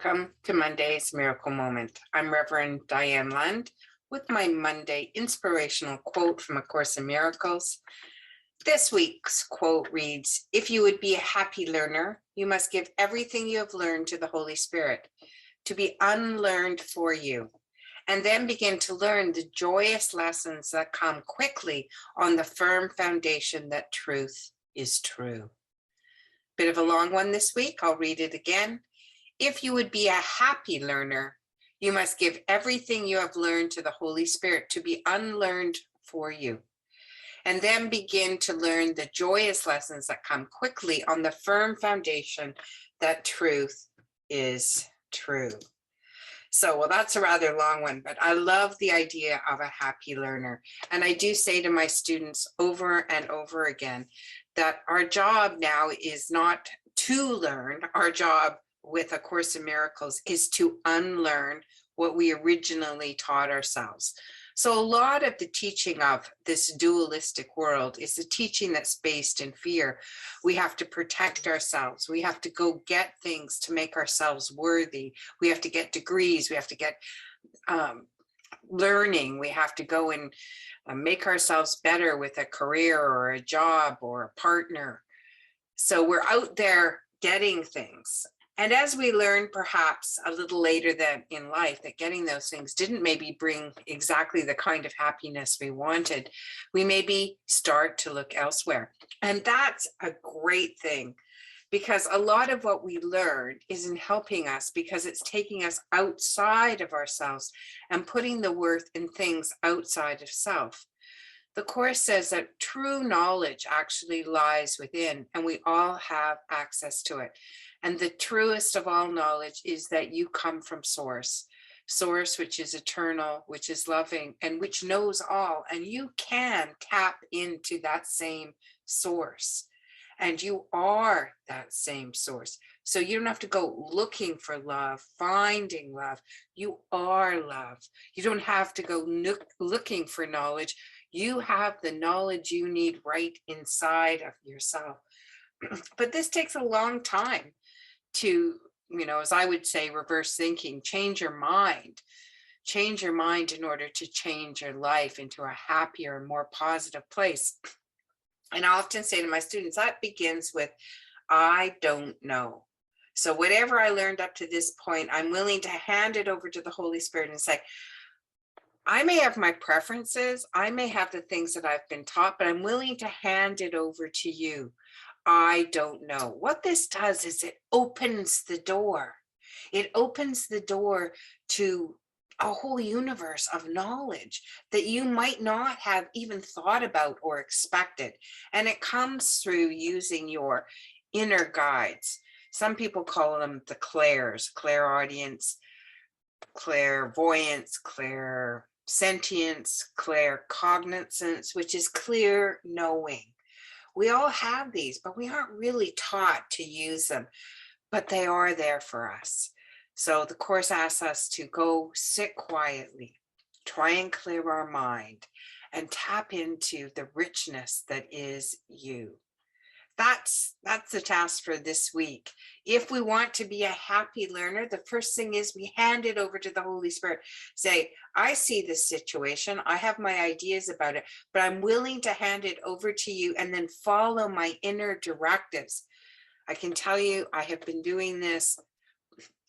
Welcome to Monday's Miracle Moment. I'm Reverend Diane Lund with my Monday inspirational quote from A Course in Miracles. This week's quote reads, "If you would be a happy learner, you must give everything you have learned to the Holy Spirit to be unlearned for you, and then begin to learn the joyous lessons that come quickly on the firm foundation that truth is true." Bit of a long one this week. I'll read it again. If you would be a happy learner, you must give everything you have learned to the Holy Spirit to be unlearned for you, and then begin to learn the joyous lessons that come quickly on the firm foundation that truth is true. So, well, that's a rather long one, but I love the idea of a happy learner. And I do say to my students over and over again that our job now is not to learn. Our job with A Course in Miracles is to unlearn what we originally taught ourselves. So a lot of the teaching of this dualistic world is the teaching that's based in fear. We have to protect ourselves. We have to go get things to make ourselves worthy. We have to get degrees. We have to get learning. We have to go and make ourselves better with a career or a job or a partner. So we're out there getting things. And as we learn perhaps a little later that in life that getting those things didn't maybe bring exactly the kind of happiness we wanted, we maybe start to look elsewhere. And that's a great thing, because a lot of what we learn isn't helping us because it's taking us outside of ourselves and putting the worth in things outside of self. The Course says that true knowledge actually lies within, and we all have access to it. And the truest of all knowledge is that you come from Source, which is eternal, which is loving, and which knows all. And you can tap into that same Source. And you are that same Source. So you don't have to go looking for love, finding love. You are love. You don't have to go looking for knowledge. You have the knowledge you need right inside of yourself. But this takes a long time to, as I would say, reverse thinking, change your mind in order to change your life into a happier and more positive place. And I often say to my students, that begins with, I don't know. So whatever I learned up to this point, I'm willing to hand it over to the Holy Spirit and say, I may have my preferences, I may have the things that I've been taught, but I'm willing to hand it over to you. I don't know. What this does is it opens the door. It opens the door to a whole universe of knowledge that you might not have even thought about or expected. And it comes through using your inner guides. Some people call them the clairs, clairaudience, clairvoyance, clairsentience, claircognizance, which is clear knowing. We all have these, but we aren't really taught to use them, but they are there for us. So the Course asks us to go sit quietly, try and clear our mind, and tap into the richness that is you. That's the task for this week. If we want to be a happy learner, the first thing is we hand it over to the Holy Spirit. Say, I see this situation. I have my ideas about it, but I'm willing to hand it over to you and then follow my inner directives. I can tell you, I have been doing this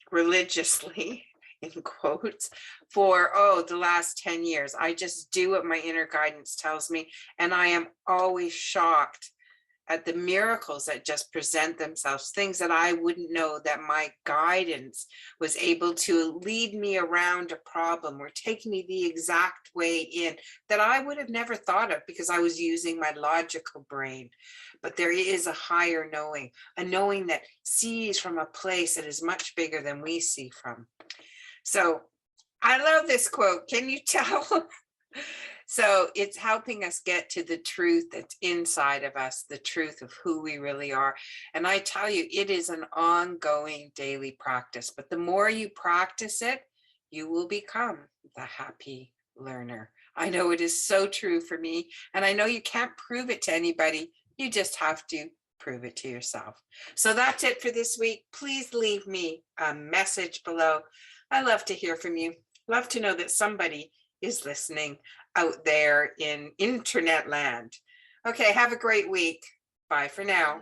religiously, in quotes, for, the last 10 years. I just do what my inner guidance tells me, and I am always shocked at the miracles that just present themselves, things that I wouldn't know, that my guidance was able to lead me around a problem or take me the exact way in that I would have never thought of because I was using my logical brain. But there is a higher knowing, a knowing that sees from a place that is much bigger than we see from. So I love this quote. Can you tell? So it's helping us get to the truth that's inside of us, the truth of who we really are. And I tell you, it is an ongoing daily practice, but the more you practice it, you will become the happy learner. I know it is so true for me, and I know you can't prove it to anybody. You just have to prove it to yourself. So that's it for this week. Please leave me a message below. I love to hear from you. Love to know that somebody is listening out there in internet land. Okay, have a great week. Bye for now.